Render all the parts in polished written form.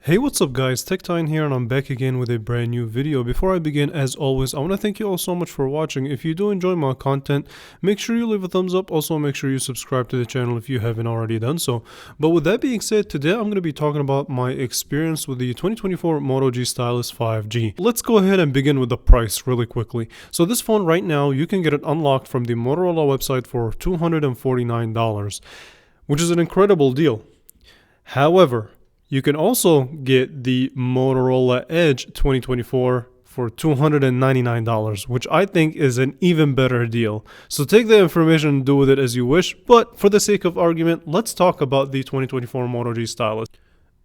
Hey, what's up guys, TechTine here and I'm back again with a brand new video. Before I begin, as always, I want to thank you all so much for watching. If you do enjoy my content, make sure you leave a thumbs up. Also, make sure you subscribe to the channel if you haven't already done so. But with that being said, today I'm going to be talking about my experience with the 2024 Moto G Stylus 5G. Let's go ahead and begin with the price really quickly. So this phone right now, you can get it unlocked from the Motorola website for $249, which is an incredible deal. However, you can also get the Motorola Edge 2024 for $299, which I think is an even better deal. So take the information and do with it as you wish, but for the sake of argument, let's talk about the 2024 Moto G Stylus.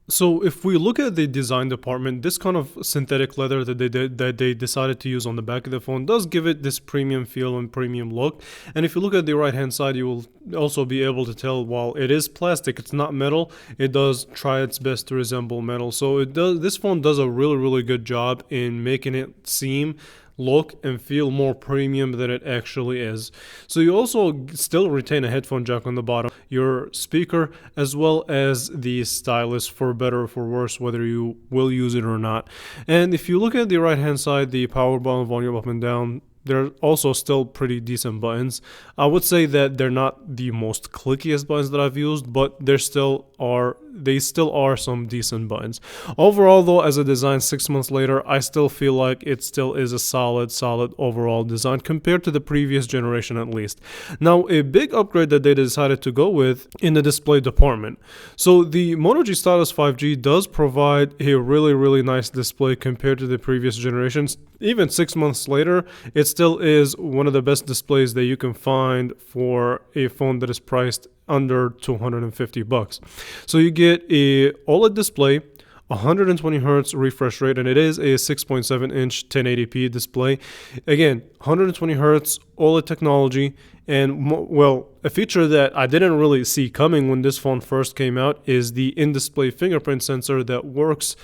So if we look at the design department, this kind of synthetic leather that they decided to use on the back of the phone does give it this premium feel and premium look. And if you look at the right hand side, you will also be able to tell while it is plastic, it's not metal, it does try its best to resemble metal. So this phone does a really good job in making it seem, look and feel more premium than it actually is. So you also still retain a headphone jack on the bottom, your speaker, as well as the stylus, for better or for worse, whether you will use it or not. And if you look at the right hand side, the power button, volume up and down, they're also still pretty decent buttons. I would say that they're not the most clickiest buttons that I've used, but they still are some decent buttons. Overall though, as a design 6 months later, I still feel like it still is a solid overall design compared to the previous generation at least. Now, a big upgrade that they decided to go with in the display department. So the Moto G Stylus 5G does provide a really nice display compared to the previous generations. Even 6 months later, it still is one of the best displays that you can find for a phone that is priced under $250. So you get a OLED display, 120 Hz refresh rate, and it is a 6.7 inch 1080p display. Again, 120 Hz OLED technology, and well, a feature that I didn't really see coming when this phone first came out is the in-display fingerprint sensor that works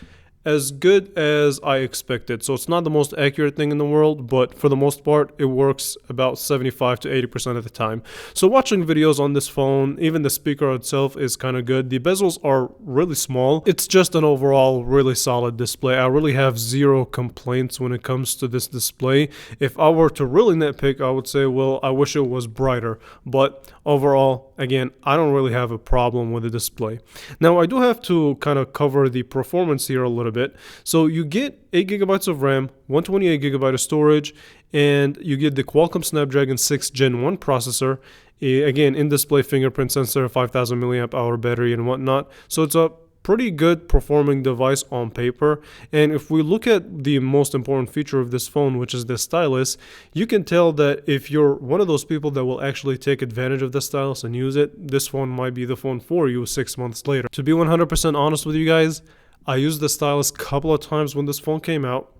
as good as I expected. So it's not the most accurate thing in the world, but for the most part, it works about 75 to 80% of the time. So watching videos on this phone, even the speaker itself is kind of good. The bezels are really small. It's just an overall really solid display. I really have zero complaints when it comes to this display. If I were to really nitpick, I would say, well, I wish it was brighter. But overall, again, I don't really have a problem with the display. Now, I do have to kind of cover the performance here a little bit. So you get 8 gigabytes of RAM, 128 gigabyte of storage, and you get the Qualcomm Snapdragon 6 Gen 1 processor. Again, in-display fingerprint sensor, 5000 milliamp hour battery and whatnot. So it's a pretty good performing device on paper. And if we look at the most important feature of this phone, which is the stylus, you can tell that if you're one of those people that will actually take advantage of the stylus and use it, this phone might be the phone for you 6 months later. To be 100% honest with you guys, I used the stylus a couple of times when this phone came out,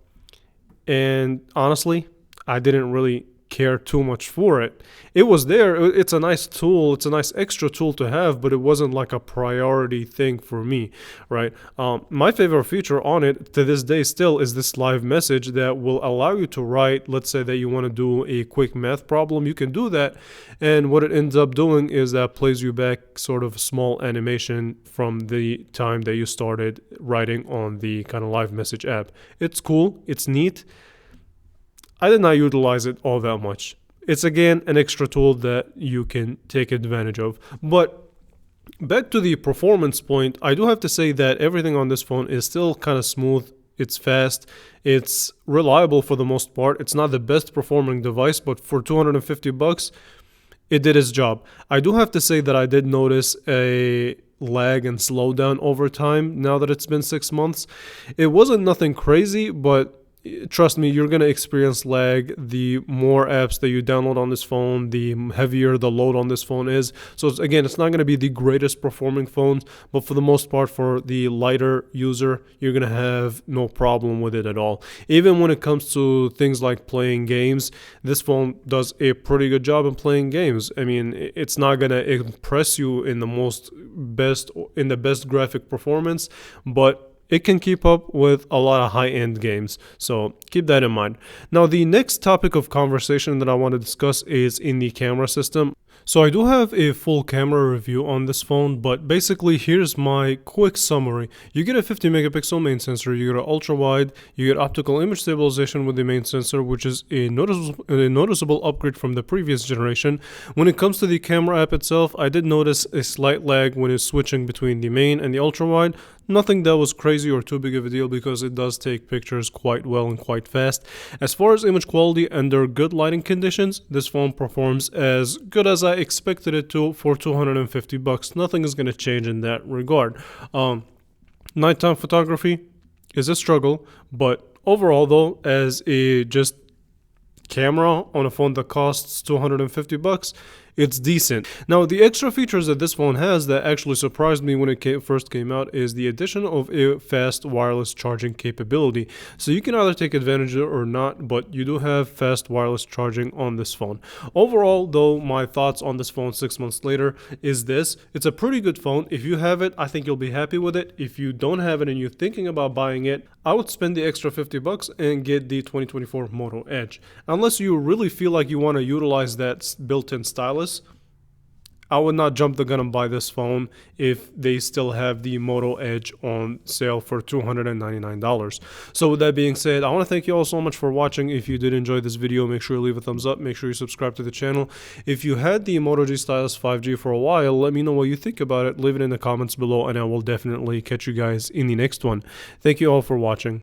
and honestly, I didn't really care too much for it. It was there, it's a nice tool, it's a nice extra tool to have, but it wasn't like a priority thing for me, right? My favorite feature on it to this day still is this live message that will allow you to write. Let's say that you want to do a quick math problem, you can do that, and what it ends up doing is that plays you back sort of small animation from the time that you started writing on the kind of live message app. It's cool, it's neat. I did not utilize it all that much. It's again an extra tool that you can take advantage of. But back to the performance point, I do have to say that everything on this phone is still kind of smooth. It's fast. It's reliable for the most part. It's not the best performing device, but for $250, it did its job. I do have to say that I did notice a lag and slowdown over time now that it's been 6 months. It wasn't nothing crazy, but trust me, you're going to experience lag. The more apps that you download on this phone, the heavier the load on this phone is. So again, it's not going to be the greatest performing phone, but for the most part, for the lighter user, you're going to have no problem with it at all. Even when it comes to things like playing games, this phone does a pretty good job in playing games. I mean, it's not going to impress you in the best graphic performance, but it can keep up with a lot of high-end games. So keep that in mind. Now, the next topic of conversation that I want to discuss is in the camera system. So I do have a full camera review on this phone, but basically here's my quick summary. You get a 50 megapixel main sensor, you get an ultra wide, you get optical image stabilization with the main sensor, which is a noticeable upgrade from the previous generation. When it comes to the camera app itself, I did notice a slight lag when it's switching between the main and the ultra wide. Nothing that was crazy or too big of a deal because it does take pictures quite well and quite fast. As far as image quality under good lighting conditions, this phone performs as good as I expected it to for $250. Nothing is going to change in that regard. Nighttime photography is a struggle, but overall though, as a just camera on a phone that costs $250, it's decent. Now, the extra features that this phone has that actually surprised me when it first came out is the addition of a fast wireless charging capability. So you can either take advantage of it or not, but you do have fast wireless charging on this phone. Overall, though, my thoughts on this phone 6 months later is this: it's a pretty good phone. If you have it, I think you'll be happy with it. If you don't have it and you're thinking about buying it, I would spend the extra $50 and get the 2024 Moto Edge. Unless you really feel like you want to utilize that built-in stylus, I would not jump the gun and buy this phone if they still have the Moto Edge on sale for $299. So with that being said, I want to thank you all so much for watching. If you did enjoy this video, make sure you leave a thumbs up. Make sure you subscribe to the channel. If you had the Moto G Stylus 5G for a while, let me know what you think about it. Leave it in the comments below and I will definitely catch you guys in the next one. Thank you all for watching.